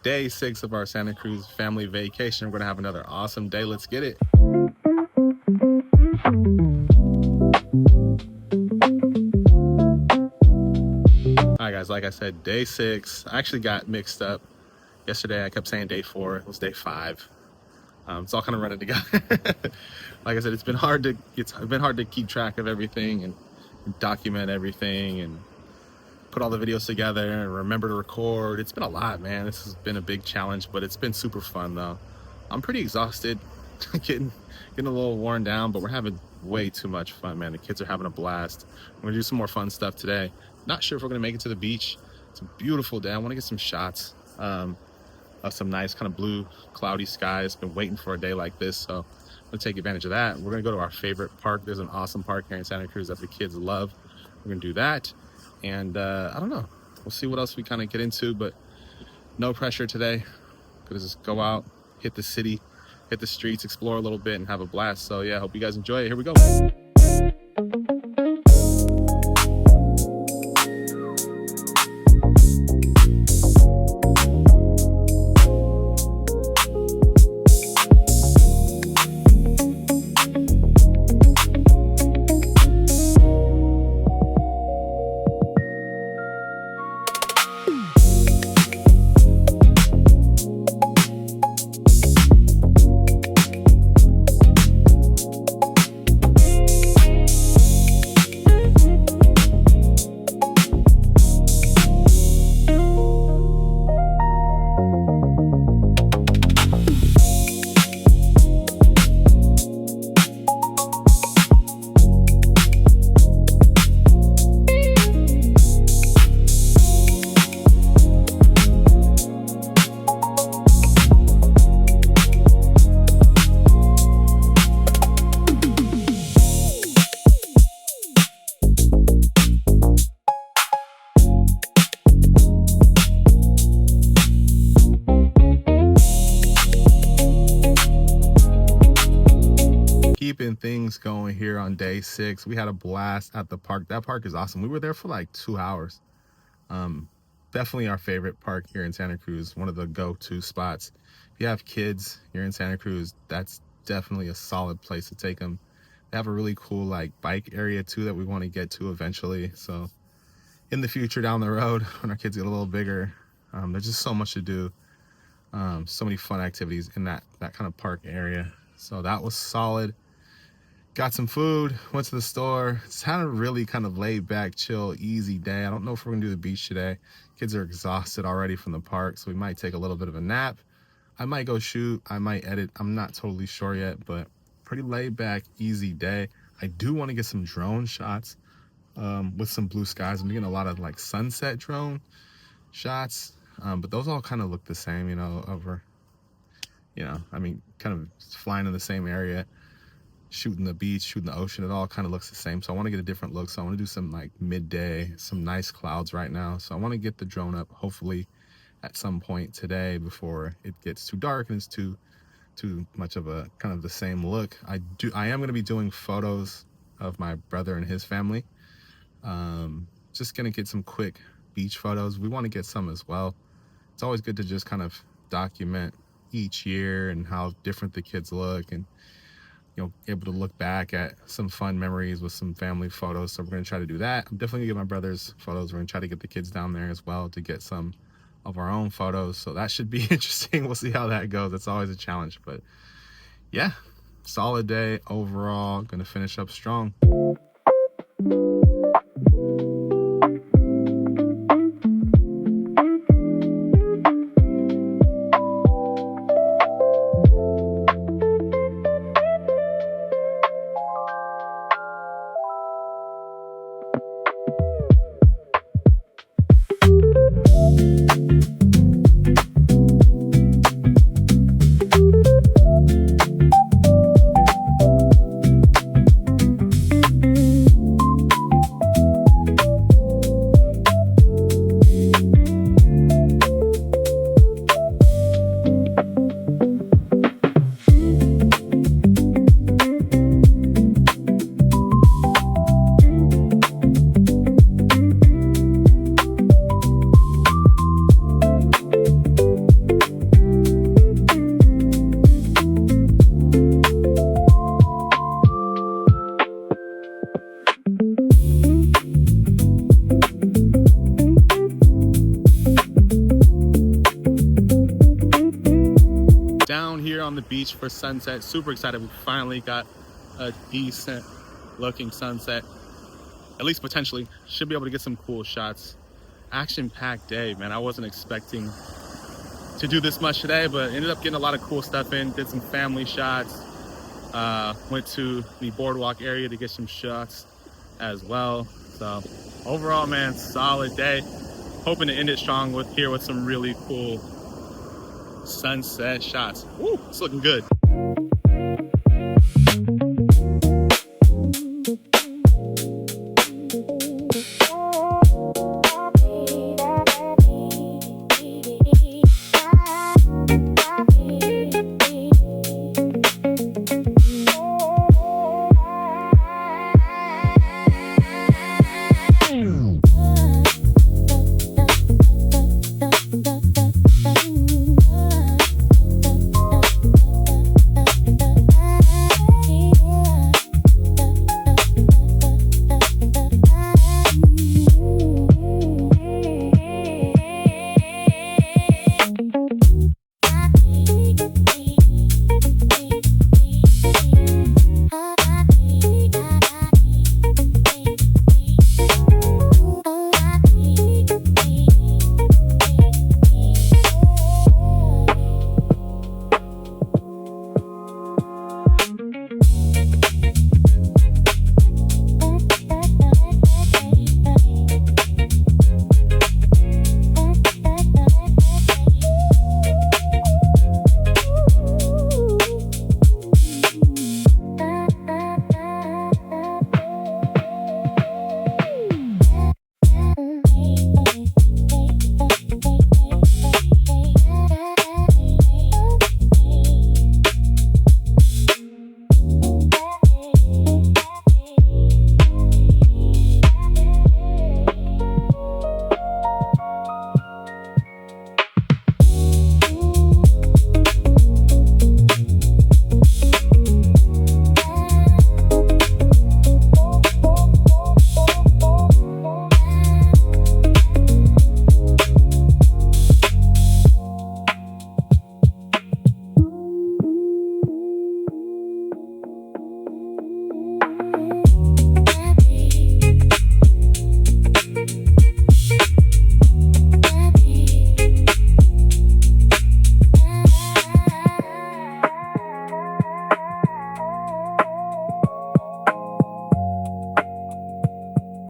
Day 6 of our Santa Cruz family vacation. We're gonna have another awesome day. Let's get it. Alright guys, like I said, day 6. I actually got mixed up. Yesterday I kept saying day 4. It was day 5. It's all kind of running together. Like I said, it's been hard to keep track of everything and document everything and put all the videos together and remember to record. It's been a lot, man. This has been a big challenge, but it's been super fun though. I'm pretty exhausted, getting a little worn down, but we're having way too much fun, man. The kids are having a blast. We're gonna do some more fun stuff today. Not sure if we're gonna make it to the beach. It's a beautiful day. I want to get some shots of some nice kind of blue cloudy skies. Been waiting for a day like this, so I'm gonna take advantage of that. We're gonna go to our favorite park. There's an awesome park here in Santa Cruz that the kids love. We're gonna do that, and I don't know, we'll see what else we kind of get into, but no pressure today. Gonna just go out, hit the city, hit the streets, explore a little bit, and have a blast. So yeah, hope you guys enjoy it. Here we go. Keeping things going here on day 6. We had a blast at the park. That park is awesome. We were there for like 2 hours. Definitely our favorite park here in Santa Cruz, one of the go-to spots. If you have kids here in Santa Cruz, that's definitely a solid place to take them. They have a really cool like bike area too that we want to get to eventually. So in the future down the road, when our kids get a little bigger, there's just so much to do. So many fun activities in that kind of park area. So that was solid. Got some food, went to the store. It's had a really kind of laid back, chill, easy day. I don't know if we're gonna do the beach today. Kids are exhausted already from the park, so we might take a little bit of a nap. I might go shoot, I might edit. I'm not totally sure yet, but pretty laid back, easy day. I do want to get some drone shots with some blue skies. I'm getting a lot of like sunset drone shots, but those all kind of look the same, you know, I mean, kind of flying in the same area, shooting the beach, shooting the ocean, it all kind of looks the same. So I want to get a different look. So I want to do some like midday, some nice clouds right now. So I want to get the drone up hopefully at some point today before it gets too dark and it's too much of a kind of the same look. I am going to be doing photos of my brother and his family. Just going to get some quick beach photos. We want to get some as well. It's always good to just kind of document each year and how different the kids look, and you know, able to look back at some fun memories with some family photos. So we're going to try to do that. I'm definitely gonna get my brother's photos. We're going to try to get the kids down there as well to get some of our own photos. So that should be interesting. We'll see how that goes. It's always a challenge, but yeah, solid day overall. Gonna finish up strong. on the beach for sunset. Super excited. We finally got a decent looking sunset. At least potentially. Should be able to get some cool shots. Action-packed day, man. I wasn't expecting to do this much today, but ended up getting a lot of cool stuff in. Did some family shots. Went to the boardwalk area to get some shots as well. So overall, man, solid day. Hoping to end it strong with some really cool sunset shots. Woo, it's looking good.